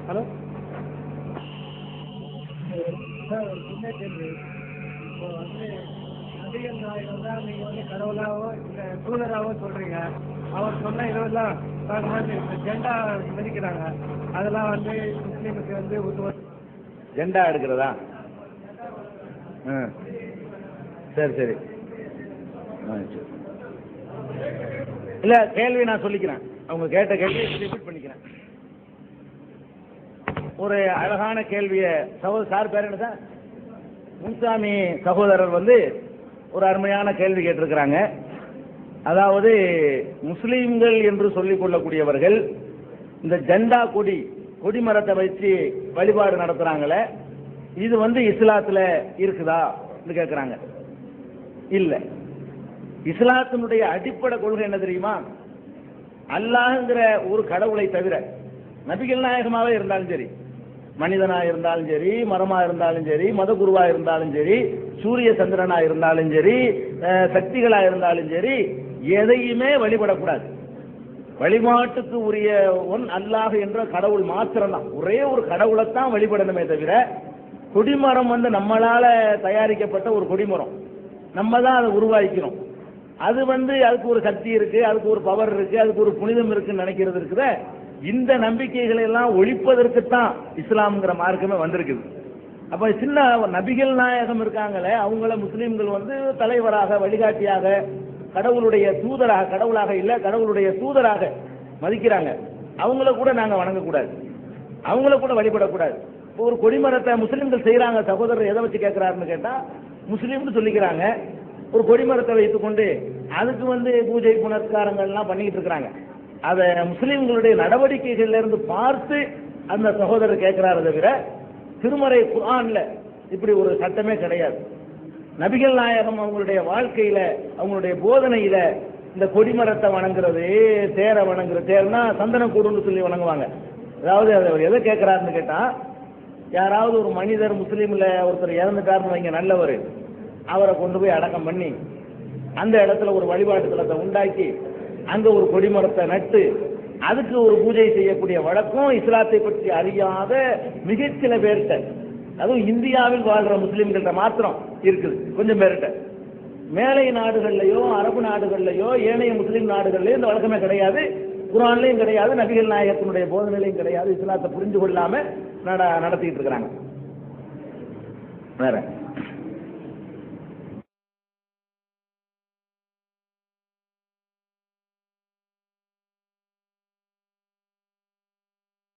Hello sir, ஒரு சின்ன கேள்வி. இப்போ நபிகள் நாயகம் தான் நீங்கள் கடவுளாவோ இல்லை தூதராவோ சொல்கிறீங்க. அவர் சொன்ன இதெல்லாம் பார்க்கும்போது இந்த ஜெண்டா மதிக்கிறாங்க. அதெல்லாம் முஸ்லீமுக்கு ஜெண்டா எடுக்கிறதா? சரி சரி. இல்ல, கேள்வி நான் சொல்லிக்கிறேன். அவங்க கேட்ட கேள்வி ரிப்பீட் பண்ணிக்கிறேன். ஒரு அழகான கேள்வியை சார் பேர் என்ன சார்? முன்சாமி சகோதரர் ஒரு அருமையான கேள்வி கேட்டிருக்கிறாங்க. அதாவது முஸ்லீம்கள் என்று சொல்லிக் கொள்ளக்கூடியவர்கள் இந்த ஜெண்டா கொடிமரத்தை வச்சு வழிபாடு நடத்துறாங்களே, இது இஸ்லாத்துல இருக்குதா கேட்கிறாங்க. இல்ல, இஸ்லாத்தினுடைய அடிப்படை கொள்கை என்ன தெரியுமா? அல்லாஹ்ங்கிற ஒரு கடவுளை தவிர நபிகள் நாயகமாவே இருந்தாலும் சரி, மனிதனா இருந்தாலும் சரி, மரமா இருந்தாலும் சரி, மத குருவா இருந்தாலும் சரி, சூரிய சந்திரனா இருந்தாலும் சரி, சக்திகளா இருந்தாலும் சரி, எதையுமே வழிபடக்கூடாது. வழிபாட்டுக்கு உரிய ஒன் அல்லாஹ் என்ற கடவுள் மாத்திரம்தான், ஒரே ஒரு கடவுளைத்தான் வழிபடணுமே தவிர, கொடிமரம் நம்மளால தயாரிக்கப்பட்ட ஒரு கொடிமரம், நம்ம தான் அதை உருவாக்கிறோம். அது அதுக்கு ஒரு சக்தி இருக்கு, அதுக்கு ஒரு பவர் இருக்கு, அதுக்கு ஒரு புனிதம் இருக்குன்னு நினைக்கிறது இருக்குத. இந்த நம்பிக்கைகளை எல்லாம் ஒழிப்பதற்குத்தான் இஸ்லாம்ங்கிற மார்க்கமே வந்திருக்குது. அப்ப சின்ன நபிகள் நாயகம் இருக்காங்களே, அவங்கள முஸ்லீம்கள் தலைவராக, வழிகாட்டியாக, கடவுளுடைய தூதராக, கடவுளாக இல்ல கடவுளுடைய தூதராக மதிக்கிறாங்க. அவங்கள கூட நாங்க வணங்கக்கூடாது, அவங்கள கூட வழிபடக்கூடாது. ஒரு கொடிமரத்தை முஸ்லீம்கள் செய்யறாங்க. சகோதரர் எதை வச்சு கேட்கிறாருன்னு கேட்டா, முஸ்லீம்னு சொல்லிக்கிறாங்க. ஒரு கொடிமரத்தை வைத்துக்கொண்டு அதுக்கு பூஜை புனஸ்காரங்கள் எல்லாம் பண்ணிட்டு இருக்கிறாங்க. அதை முஸ்லீம்களுடைய நடவடிக்கைகள்ல இருந்து பார்த்து அந்த சகோதரர் கேட்கிறாரு தவிர, திருமறை குர்ஆன்ல இப்படி ஒரு சட்டமே கிடையாது. நபிகள் நாயகம் அவங்களுடைய வாழ்க்கையில, அவங்களுடைய போதனையில இந்த கொடிமரத்தை வணங்குறது, தேரை வணங்குறது, தேர்னா சந்தன கூடுன்னு சொல்லி வணங்குவாங்க. அதாவது அவர் எதை கேட்கிறாருன்னு கேட்டா, யாராவது ஒரு மனிதர் முஸ்லீம்ல ஒருத்தர் இறந்துட்டாருன்னு வைங்க, நல்லவர், அவரை கொண்டு போய் அடக்கம் பண்ணி அந்த இடத்துல ஒரு வழிபாட்டு தலத்தை உண்டாக்கி அங்க ஒரு கொடிமரத்தை நட்டு அதுக்கு ஒரு பூஜை செய்யக்கூடிய வழக்கம் இஸ்லாத்தை பற்றி அறியாத மிகச்சில பேர்கிட்ட, அதுவும் இந்தியாவில் வாழ்ற முஸ்லீம்கள்ட்ட மாத்திரம் இருக்குது, கொஞ்சம் பேர்கிட்ட. மேலை நாடுகள்லயோ அரபு நாடுகள்லயோ ஏனைய முஸ்லீம் நாடுகள்லயோ இந்த வழக்கமே கிடையாது. குர்ஆன்லயும் கிடையாது, நபிகள் நாயகத்தினுடைய போதனையிலையும் கிடையாது. இஸ்லாத்தை புரிஞ்சு கொள்ளாம நடத்திட்டு இருக்கிறாங்க. வேற